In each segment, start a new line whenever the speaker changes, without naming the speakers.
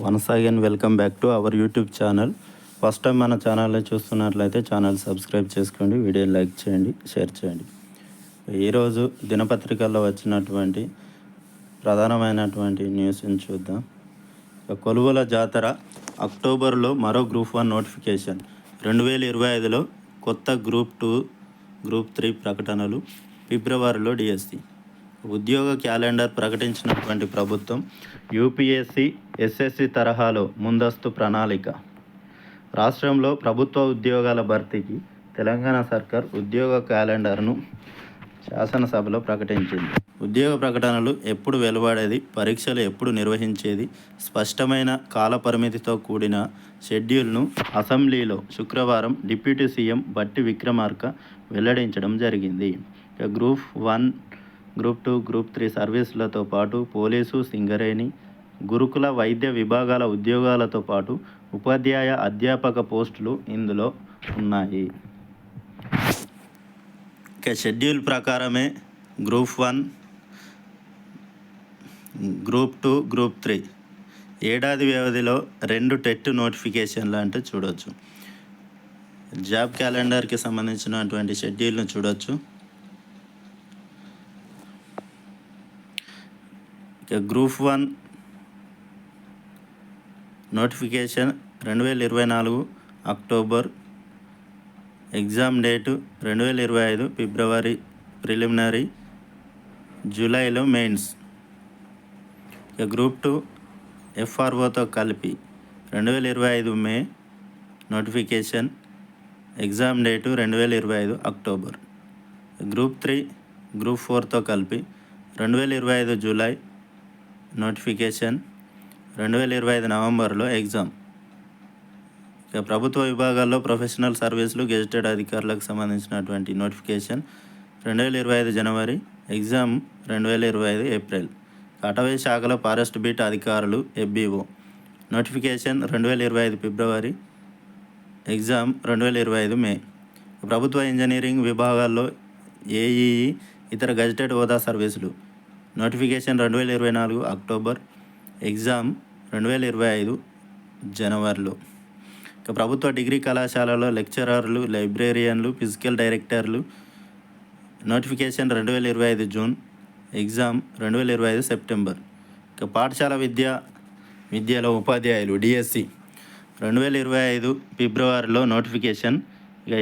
Once again welcome back to our YouTube channel. First time మన ఛానల్ని చూస్తున్నట్లయితే channel subscribe చేసుకోండి, వీడియో లైక్ చేయండి, షేర్ చేయండి. ఈరోజు దినపత్రికల్లో వచ్చినటువంటి ప్రధానమైనటువంటి న్యూస్ని చూద్దాం. కొలువుల జాతర అక్టోబర్లో మరో గ్రూప్ 1 నోటిఫికేషన్, 2025లో కొత్త గ్రూప్ 2 గ్రూప్ 3 ప్రకటనలు, ఫిబ్రవరిలో డిఎస్సి ఉద్యోగ క్యాలెండర్ ప్రకటించినటువంటి ప్రభుత్వం. యూపీఎస్సీ ఎస్ఎస్సి తరహాలో ముందస్తు ప్రణాళిక. రాష్ట్రంలో ప్రభుత్వ ఉద్యోగాల భర్తీకి తెలంగాణ సర్కార్ ఉద్యోగ క్యాలెండర్ను శాసనసభలో ప్రకటించింది. ఉద్యోగ ప్రకటనలు ఎప్పుడు వెలువడేది, పరీక్షలు ఎప్పుడు నిర్వహించేది, స్పష్టమైన కాలపరిమితితో కూడిన షెడ్యూల్ను అసెంబ్లీలో శుక్రవారం డిప్యూటీ సీఎం బట్టి విక్రమార్క వెల్లడించడం జరిగింది. గ్రూప్ 1, గ్రూప్ 2, గ్రూప్ 3 సర్వీసులతో పాటు పోలీసు, సింగరేణి, గురుకుల వైద్య విభాగాల ఉద్యోగాలతో పాటు ఉపాధ్యాయ, అధ్యాపక పోస్టులు ఇందులో ఉన్నాయి. షెడ్యూల్ ప్రకారమే గ్రూప్ 1, గ్రూప్ 2, గ్రూప్ 3 ఏడాది వ్యవధిలో 2 టెట్ నోటిఫికేషన్లు అంటే చూడవచ్చు. జాబ్ క్యాలెండర్కి సంబంధించినటువంటి షెడ్యూల్ను చూడవచ్చు. Group 1 notification 2024 October, exam date 2025 ఫిబ్రవరి ప్రిలిమినరీ, జూలైలో మెయిన్స్. గ్రూప్ 2 ఎఫ్ఆర్ఓతో కలిపి 2025 May notification, exam date 2025 October. Group 3 group 4తో కలిపి 2025 జూలై నోటిఫికేషన్, 2025 నవంబర్లో ఎగ్జామ్. ప్రభుత్వ విభాగాల్లో ప్రొఫెషనల్ సర్వీసులు, గెజిటెడ్ అధికారులకు సంబంధించినటువంటి నోటిఫికేషన్ 2025 జనవరి, ఎగ్జామ్ 2025 ఏప్రిల్. అటవీ శాఖలో ఫారెస్ట్ బీట్ అధికారులు, ఎఫ్బీఓ నోటిఫికేషన్ 2025 ఫిబ్రవరి, ఎగ్జామ్ 2025 మే. ప్రభుత్వ ఇంజనీరింగ్ విభాగాల్లో ఏఈఈ ఇతర గెజిటెడ్ హోదా సర్వీసులు నోటిఫికేషన్ 2024 అక్టోబర్, ఎగ్జామ్ 2025 జనవరిలో. ప్రభుత్వ డిగ్రీ కళాశాలలో లెక్చరర్లు, లైబ్రేరియన్లు, ఫిజికల్ డైరెక్టర్లు నోటిఫికేషన్ 2025 జూన్, ఎగ్జామ్ 2025 సెప్టెంబర్. పాఠశాల విద్యలో ఉపాధ్యాయులు డిఎస్సి 2025 ఫిబ్రవరిలో నోటిఫికేషన్,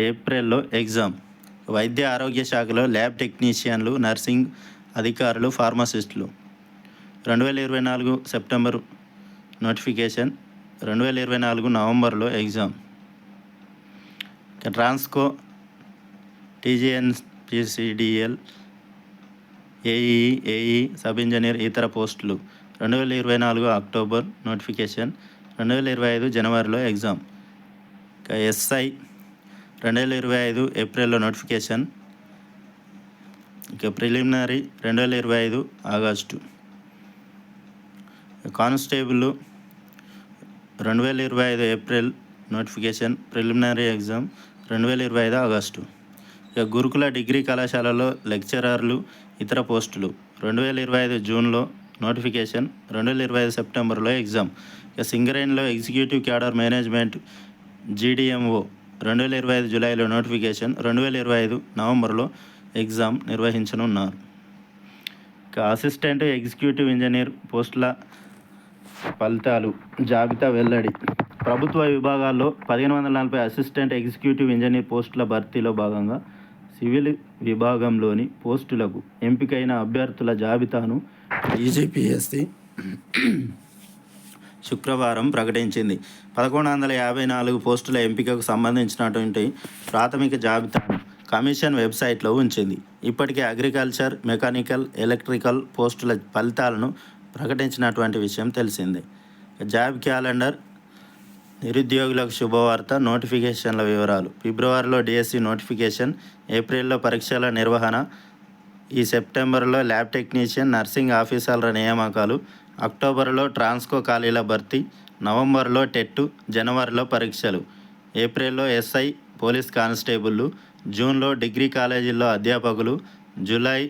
ఏప్రిల్లో ఎగ్జామ్. వైద్య ఆరోగ్య శాఖలో ల్యాబ్ టెక్నీషియన్లు, నర్సింగ్ అధికారులు, ఫార్మసిస్టులు 2024 సెప్టెంబర్ నోటిఫికేషన్, 2024 నవంబర్లో exam. Transco, TGNPCDL, AE, sub engineer ఇతర పోస్టులు 2024 అక్టోబర్ నోటిఫికేషన్, 2025 జనవరిలో ఎగ్జామ్. ఎస్ఐ 2025 ఏప్రిల్లో notification, preliminary 2025 August. Constable 2025 April notification, preliminary exam 2025 August. గురుకుల డిగ్రీ కళాశాలలో లెక్చరర్లు ఇతర పోస్టులు 2025 జూన్లో నోటిఫికేషన్, 2025 సెప్టెంబర్లో ఎగ్జామ్. సింగరేణిలో ఎగ్జిక్యూటివ్ క్యాడర్ మేనేజ్మెంట్ జీడీఎంఓ 2025 జూలైలో నోటిఫికేషన్, 2025 నవంబర్లో ఎగ్జామ్ నిర్వహించనున్నారు. అసిస్టెంట్ ఎగ్జిక్యూటివ్ ఇంజనీర్ పోస్టుల ఫలితాలు జాబితా వెల్లడి. ప్రభుత్వ విభాగాల్లో 1540 అసిస్టెంట్ ఎగ్జిక్యూటివ్ ఇంజనీర్ పోస్టుల భర్తీలో భాగంగా సివిల్ విభాగంలోని పోస్టులకు ఎంపికైన అభ్యర్థుల జాబితాను ఈజీపీఎస్సీ శుక్రవారం ప్రకటించింది. 1154 పోస్టుల ఎంపికకు సంబంధించినటువంటి ప్రాథమిక జాబితాను కమిషన్ వెబ్సైట్లో ఉంచింది. ఇప్పటికే అగ్రికల్చర్, మెకానికల్, ఎలక్ట్రికల్ పోస్టుల ఫలితాలను ప్రకటించినటువంటి విషయం తెలిసిందే. జాబ్ క్యాలెండర్, నిరుద్యోగులకు శుభవార్త, నోటిఫికేషన్ల వివరాలు. ఫిబ్రవరిలో డిఎస్సి నోటిఫికేషన్, ఏప్రిల్లో పరీక్షల నిర్వహణ, ఈ సెప్టెంబర్లో ల్యాబ్ టెక్నీషియన్, నర్సింగ్ ఆఫీసర్ల నియామకాలు, అక్టోబర్లో ట్రాన్స్కో ఖాళీల భర్తీ, నవంబర్లో టెట్, జనవరిలో పరీక్షలు, ఏప్రిల్లో ఎస్ఐ, పోలీస్ కానిస్టేబుళ్ళు, జూన్లో డిగ్రీ కాలేజీల్లో అధ్యాపకులు, జూలై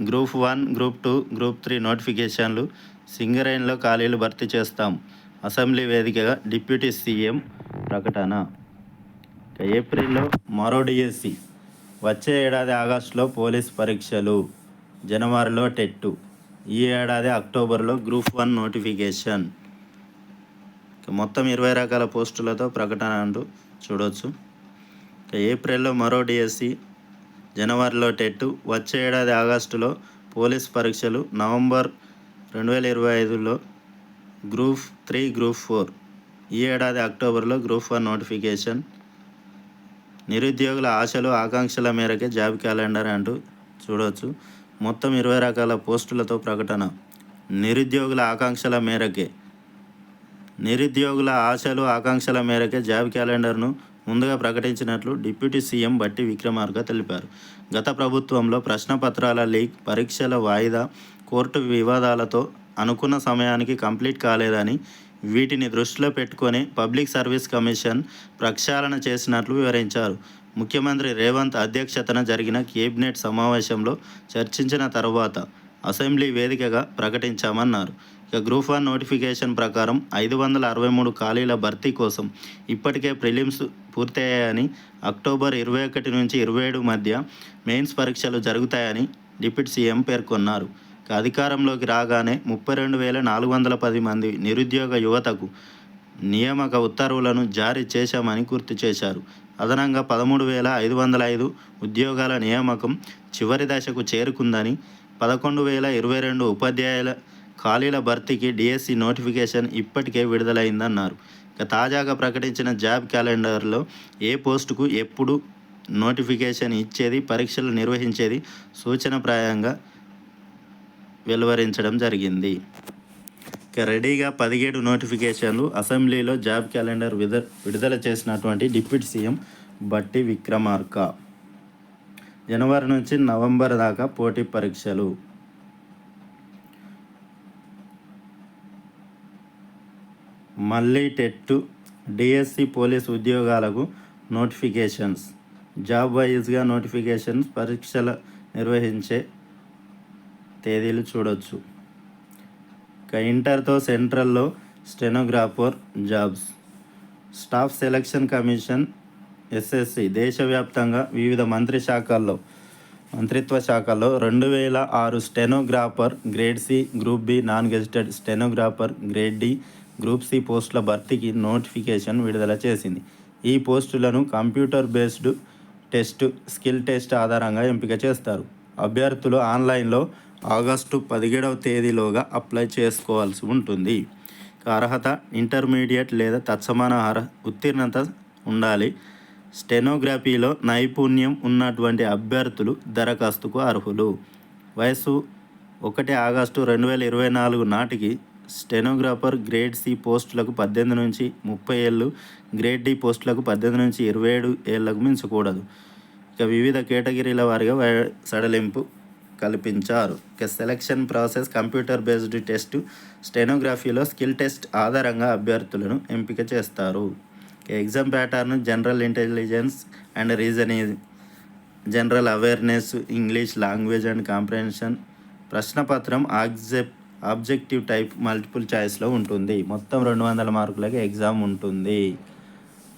గ్రూప్ 1, గ్రూప్ 2, గ్రూప్ 3 నోటిఫికేషన్లు. సింగరేణిలో ఖాళీలు భర్తీ చేస్తాం. అసెంబ్లీ వేదికగా డిప్యూటీ సీఎం ప్రకటన. ఏప్రిల్లో మరో డిఎస్సి, వచ్చే ఏడాది ఆగస్టులో పోలీస్ పరీక్షలు, జనవరిలో టెట్టు, ఈ ఏడాది అక్టోబర్లో గ్రూప్ 1 నోటిఫికేషన్. మొత్తం 20 రకాల పోస్టులతో ప్రకటన అంటూ చూడవచ్చు. ఏప్రిల్లో మరో డిఎస్సి, జనవరిలో టెట్టు, వచ్చే ఏడాది ఆగస్టులో పోలీస్ పరీక్షలు, నవంబర్ 2025లో గ్రూప్ 3 గ్రూప్ 4, ఈ ఏడాది అక్టోబర్లో గ్రూప్ 1 నోటిఫికేషన్. నిరుద్యోగుల ఆశలు ఆకాంక్షల మేరకే జాబ్ క్యాలెండర్ అంటూ చూడవచ్చు. మొత్తం 20 రకాల పోస్టులతో ప్రకటన. నిరుద్యోగుల ఆశలు ఆకాంక్షల మేరకే జాబ్ క్యాలెండర్ను ముందుగా ప్రకటించినట్లు డిప్యూటీ సీఎం బట్టి విక్రమార్క తెలిపారు. గత ప్రభుత్వంలో ప్రశ్నపత్రాల లీక్, పరీక్షల వాయిదా, కోర్టు వివాదాలతో అనుకున్న సమయానికి కంప్లీట్ కాలేదని, వీటిని దృష్టిలో పెట్టుకొని పబ్లిక్ సర్వీస్ కమిషన్ ప్రక్షాళన చేసినట్లు వివరించారు. ముఖ్యమంత్రి రేవంత్ అధ్యక్షతన జరిగిన కేబినెట్ సమావేశంలో చర్చించిన తర్వాత అసెంబ్లీ వేదికగా ప్రకటించామన్నారు. ఇక గ్రూప్ 1 నోటిఫికేషన్ ప్రకారం 563 ఖాళీల భర్తీ కోసం ఇప్పటికే ప్రిలిమ్స్ పూర్తయ్యాయని, అక్టోబర్ 21 నుంచి 27 మధ్య మెయిన్స్ పరీక్షలు జరుగుతాయని డిప్యూటీ సీఎం పేర్కొన్నారు. అధికారంలోకి రాగానే 32,410 మంది నిరుద్యోగ యువతకు నియామక ఉత్తర్వులను జారీ చేశామని గుర్తు చేశారు. అదనంగా 13,505 ఉద్యోగాల నియామకం చివరి దశకు చేరుకుందని, 11,022 ఉపాధ్యాయుల ఖాళీల భర్తీకి డిఎస్సి నోటిఫికేషన్ ఇప్పటికే విడుదలైందన్నారు. తాజాగా ప్రకటించిన జాబ్ క్యాలెండర్లో ఏ పోస్టుకు ఎప్పుడు నోటిఫికేషన్ ఇచ్చేది, పరీక్షలు నిర్వహించేది సూచనప్రాయంగా వెలువరించడం జరిగింది. రెడీగా 17 నోటిఫికేషన్లు. అసెంబ్లీలో జాబ్ క్యాలెండర్ విడుదల చేసినటువంటి డిప్యూటీ సీఎం బట్టి విక్రమార్క. జనవరి నుంచి నవంబర్ దాకా పోటీ పరీక్షలు. మళ్ళీ టెట్టు, డిఎస్సి పోలీస్ ఉద్యోగాలకు నోటిఫికేషన్స్. జాబ్ వైజ్గా నోటిఫికేషన్స్, పరీక్షల నిర్వహించే తేదీలు చూడొచ్చు. ఇంటర్తో సెంట్రల్లో stenographer jobs. Staff selection commission SSC దేశవ్యాప్తంగా వివిధ మంత్రిత్వ శాఖల్లో 2006 stenographer grade C, group B, non gazetted stenographer grade D, group C పోస్టుల భర్తీకి నోటిఫికేషన్ విడుదల చేసింది. ఈ పోస్టులను computer based test, skill test ఆధారంగా ఎంపిక చేస్తారు. అభ్యర్థులు ఆన్లైన్లో ఆగస్టు 17వ తేదీలోగా అప్లై చేసుకోవాల్సి ఉంటుంది. అర్హత ఇంటర్మీడియట్ లేదా తత్సమాన ఉత్తీర్ణత ఉండాలి. స్టెనోగ్రఫీలో నైపుణ్యం ఉన్నటువంటి అభ్యర్థులు దరఖాస్తుకు అర్హులు. వయసు 1 ఆగస్టు 2024 నాటికి స్టెనోగ్రాఫర్ గ్రేడ్ సి పోస్టులకు 18 నుంచి 30 ఏళ్ళు, గ్రేడ్ డి పోస్టులకు 18 నుంచి 27 ఏళ్లకు మించకూడదు. వివిధ కేటగిరీల వారిగా సడలింపు కల్పించారు. Selection process computer based test, స్టెనోగ్రఫీలో స్కిల్ టెస్ట్ ఆధారంగా అభ్యర్థులను ఎంపిక చేస్తారు. Exam pattern general intelligence and reasoning, general awareness, English language and comprehension. ప్రశ్నపత్రం ఆబ్జెక్టివ్ టైప్, మల్టిపుల్ చాయిస్లో ఉంటుంది. మొత్తం 200 మార్కులకి ఎగ్జామ్ ఉంటుంది.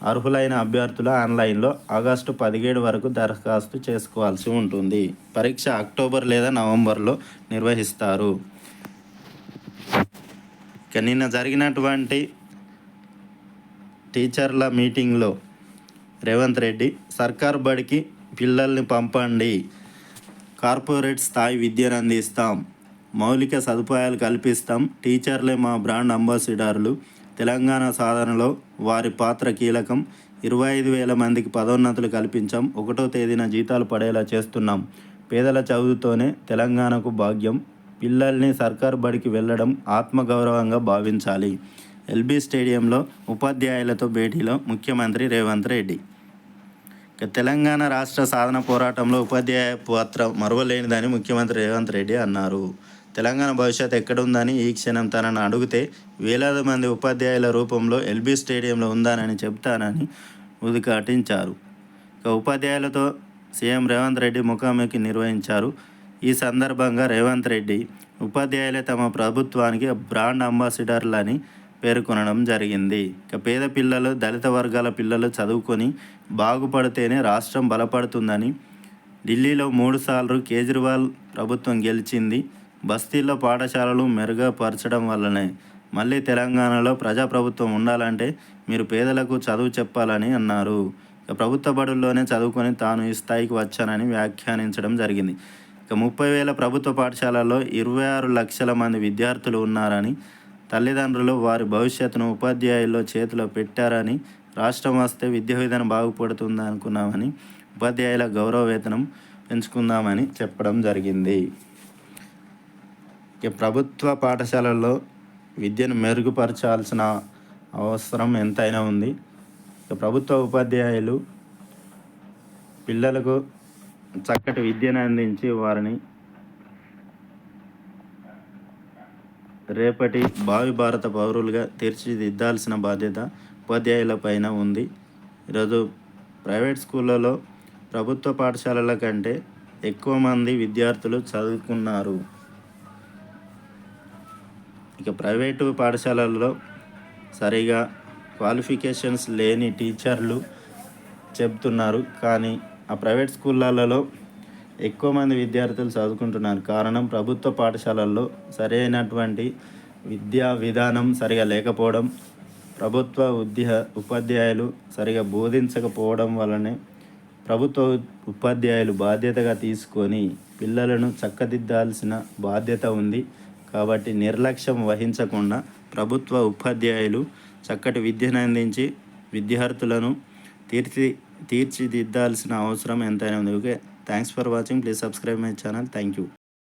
అర్హులైన అభ్యర్థులు ఆన్లైన్లో ఆగస్టు 17 వరకు దరఖాస్తు చేసుకోవాల్సి ఉంటుంది. పరీక్ష అక్టోబర్ లేదా నవంబర్లో నిర్వహిస్తారు. నిన్న జరిగినటువంటి టీచర్ల మీటింగ్లో రేవంత్ రెడ్డి సర్కార్ బడికి పిల్లల్ని పంపండి, కార్పొరేట్ స్థాయి విద్యను అందిస్తాం, మౌలిక సదుపాయాలు కల్పిస్తాం, టీచర్లే మా బ్రాండ్ అంబాసిడర్లు, తెలంగాణ సాధనలో వారి పాత్ర కీలకం, 25,000 మందికి పదోన్నతులు కల్పించాం, 1వ తేదీన జీతాలు పడేలా చేస్తున్నాం, పేదల చదువుతోనే తెలంగాణకు భాగ్యం, పిల్లల్ని సర్కార్ బడికి వెళ్ళడం ఆత్మగౌరవంగా భావించాలి. ఎల్బీ స్టేడియంలో ఉపాధ్యాయులతో భేటీలో ముఖ్యమంత్రి రేవంత్ రెడ్డి. తెలంగాణ రాష్ట్ర సాధన పోరాటంలో ఉపాధ్యాయ పాత్ర మరువలేనిదని ముఖ్యమంత్రి రేవంత్ రెడ్డి అన్నారు. తెలంగాణ భవిష్యత్తు ఎక్కడుందని ఈ క్షణం తనను అడిగితే వేలాది మంది ఉపాధ్యాయుల రూపంలో ఎల్బీ స్టేడియంలో ఉందానని చెప్తానని ఉద్ఘాటించారు. ఉపాధ్యాయులతో సీఎం రేవంత్ రెడ్డి ముఖాముఖి నిర్వహించారు. ఈ సందర్భంగా రేవంత్ రెడ్డి ఉపాధ్యాయులే తమ ప్రభుత్వానికి బ్రాండ్ అంబాసిడర్లని పేర్కొనడం జరిగింది. ఇక పేద పిల్లలు, దళిత వర్గాల పిల్లలు చదువుకొని బాగుపడితేనే రాష్ట్రం బలపడుతుందని ఢిల్లీలో 3 సార్లు కేజ్రీవాల్ ప్రభుత్వం గెలిచింది. బస్తీల్లో పాఠశాలలు మెరుగుపరచడం వల్లనే మళ్ళీ తెలంగాణలో ప్రజాప్రభుత్వం ఉండాలంటే మీరు పేదలకు చదువు చెప్పాలని అన్నారు. ఇక ప్రభుత్వ బడుల్లోనే చదువుకొని తాను ఈ స్థాయికి వచ్చానని వ్యాఖ్యానించడం జరిగింది. ఇక 30,000 ప్రభుత్వ పాఠశాలల్లో 26 లక్షల మంది విద్యార్థులు ఉన్నారని, తల్లిదండ్రులు వారి భవిష్యత్తును ఉపాధ్యాయుల్లో చేతిలో పెట్టారని, రాష్ట్రం వస్తే విద్యా విధానం బాగుపడుతుంది అనుకున్నామని, ఉపాధ్యాయుల గౌరవ వేతనం పెంచుకుందామని చెప్పడం జరిగింది. ఇక ప్రభుత్వ పాఠశాలల్లో విద్యను మెరుగుపరచాల్సిన అవసరం ఎంతైనా ఉంది. ఇక ప్రభుత్వ ఉపాధ్యాయులు పిల్లలకు చక్కటి విద్యను అందించి వారిని రేపటి భావి భారత పౌరులుగా తీర్చిదిద్దాల్సిన బాధ్యత ఉపాధ్యాయుల పైన ఉంది. ఈరోజు ప్రైవేట్ స్కూళ్ళలో ప్రభుత్వ పాఠశాలల కంటే ఎక్కువ మంది విద్యార్థులు చదువుకున్నారు. ఇక ప్రైవేటు పాఠశాలల్లో సరిగా క్వాలిఫికేషన్స్ లేని టీచర్లు చెబుతున్నారు. కానీ ఆ ప్రైవేట్ స్కూళ్ళలో ఎక్కువ మంది విద్యార్థులు చదువుకుంటున్నారు. కారణం ప్రభుత్వ పాఠశాలల్లో సరైనటువంటి విద్యా విధానం సరిగా లేకపోవడం, ప్రభుత్వ ఉపాధ్యాయులు సరిగా బోధించకపోవడం వల్లనే ప్రభుత్వ ఉపాధ్యాయులు బాధ్యతగా తీసుకొని పిల్లలను చక్కదిద్దాల్సిన బాధ్యత ఉంది. కాబట్టి నిర్లక్ష్యం వహించకుండా ప్రభుత్వ ఉపాధ్యాయులు చక్కటి విద్యను అందించి విద్యార్థులను తీర్చిదిద్దాల్సిన అవసరం ఎంతైనా ఉంది. Okay, thanks for watching. Please subscribe my channel. Thank you.